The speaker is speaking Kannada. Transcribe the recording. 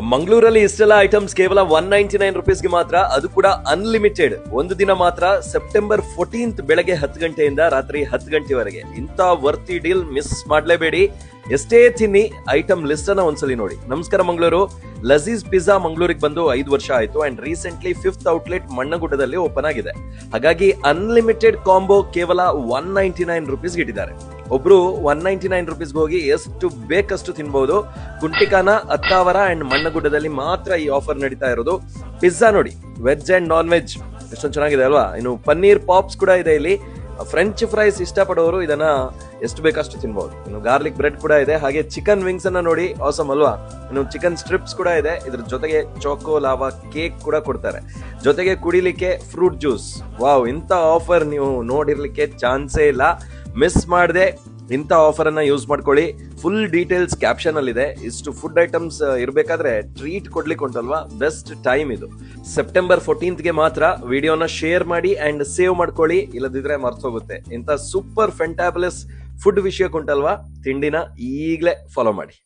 ಮಂಗಳೂರಲ್ಲಿ ಇಷ್ಟೆಲ್ಲ ಐಟಮ್ಸ್ ಕೇವಲ 199 ರುಪೀಸ್ಗೆ ಮಾತ್ರ, ಅದು ಕೂಡ ಅನ್ಲಿಮಿಟೆಡ್. ಒಂದು ದಿನ ಮಾತ್ರ, ಸೆಪ್ಟೆಂಬರ್ 14 ಬೆಳಗ್ಗೆ 10 ಗಂಟೆಯಿಂದ ರಾತ್ರಿ 10 ಗಂಟೆವರೆಗೆ. ಇಂಥ ವರ್ತಿ ಡೀಲ್ ಮಿಸ್ ಮಾಡಲೇಬೇಡಿ. ಎಷ್ಟೇ ತಿನ್ನಿ, ಐಟಮ್ ಲಿಸ್ಟ್ ಅನ್ನ ಒಂದ್ಸಲಿ ನೋಡಿ. ನಮಸ್ಕಾರ ಮಂಗಳೂರು. ಲಜೀಜ್ ಪಿಜ್ಜಾ ಮಂಗಳೂರಿಗೆ ಬಂದು 5 ವರ್ಷ ಆಯ್ತು ಅಂಡ್ ರೀಸೆಂಟ್ಲಿ 5th ಔಟ್ಲೆಟ್ ಮಣ್ಣಗುಡ್ಡದಲ್ಲಿ ಓಪನ್ ಆಗಿದೆ. ಹಾಗಾಗಿ ಅನ್ಲಿಮಿಟೆಡ್ ಕಾಂಬೋ ಕೇವಲ 199 ರುಪೀಸ್ಗೆ ಇಟ್ಟಿದ್ದಾರೆ. ಒಬ್ರು 199 ರುಪೀಸ್ಗೆ ಹೋಗಿ ಎಷ್ಟು ಬೇಕಷ್ಟು ತಿನ್ಬಹುದು. ಕುಂಟಿಕಾನ, ಅತ್ತಾವರ ಅಂಡ್ ಮಣ್ಣಗುಡ್ಡದಲ್ಲಿ ಮಾತ್ರ ಈ ಆಫರ್ ನಡೀತಾ ಇರೋದು. ಪಿಜ್ಜಾ ನೋಡಿ, ವೆಜ್ ಅಂಡ್ ನಾನ್ ವೆಜ್ ಎಷ್ಟೊಂದು ಚೆನ್ನಾಗಿದೆ ಅಲ್ವಾ. ಇನ್ನು ಪನ್ನೀರ್ ಪಾಪ್ಸ್ ಕೂಡ ಇದೆ ಇಲ್ಲಿ. ಫ್ರೆಂಚ್ ಫ್ರೈಸ್ ಇಷ್ಟಪಡೋರು ಇದನ್ನ ಎಷ್ಟು ಬೇಕಷ್ಟು ತಿನ್ಬಹುದು. ಇನ್ನು ಗಾರ್ಲಿಕ್ ಬ್ರೆಡ್ ಕೂಡ ಇದೆ. ಹಾಗೆ ಚಿಕನ್ ವಿಂಗ್ಸ್ ಅನ್ನ ನೋಡಿ, ಆಸಮ್ ಅಲ್ವಾ. ಇನ್ನು ಚಿಕನ್ ಸ್ಟ್ರಿಪ್ಸ್ ಕೂಡ ಇದೆ. ಇದ್ರ ಜೊತೆಗೆ ಚೋಕೋ ಲಾವಾ ಕೇಕ್ ಕೂಡ ಕೊಡ್ತಾರೆ. ಜೊತೆಗೆ ಕುಡಿಲಿಕ್ಕೆ ಫ್ರೂಟ್ ಜ್ಯೂಸ್. ವಾವ್, ಇಂಥ ಆಫರ್ ನೀವು ನೋಡಿರ್ಲಿಕ್ಕೆ ಚಾನ್ಸೇ ಇಲ್ಲ. ಮಿಸ್ ಮಾಡದೆ ಇಂಥ ಆಫರ್ ಅನ್ನ ಯೂಸ್ ಮಾಡ್ಕೊಳ್ಳಿ. ಫುಲ್ ಡೀಟೇಲ್ಸ್ ಕ್ಯಾಪ್ಷನ್ ಅಲ್ಲಿ ಇದೆ. ಇಷ್ಟು ಫುಡ್ ಐಟಮ್ಸ್ ಇರಬೇಕಾದ್ರೆ ಟ್ರೀಟ್ ಕೊಡ್ಲಿಕ್ಕೆ ಉಂಟಲ್ವಾ, ಬೆಸ್ಟ್ ಟೈಮ್ ಇದು. ಸೆಪ್ಟೆಂಬರ್ 14ಗೆ ಮಾತ್ರ. ವಿಡಿಯೋನ ಶೇರ್ ಮಾಡಿ ಅಂಡ್ ಸೇವ್ ಮಾಡ್ಕೊಳ್ಳಿ, ಇಲ್ಲದಿದ್ರೆ ಮರ್ತೋಗುತ್ತೆ. ಇಂಥ ಸೂಪರ್ ಫೆಂಟಾಬುಲಸ್ ಫುಡ್ ವಿಷಯಕ್ಕೆ ಉಂಟಲ್ವಾ, ತಿಂಡಿನ ಈಗಲೇ ಫಾಲೋ ಮಾಡಿ.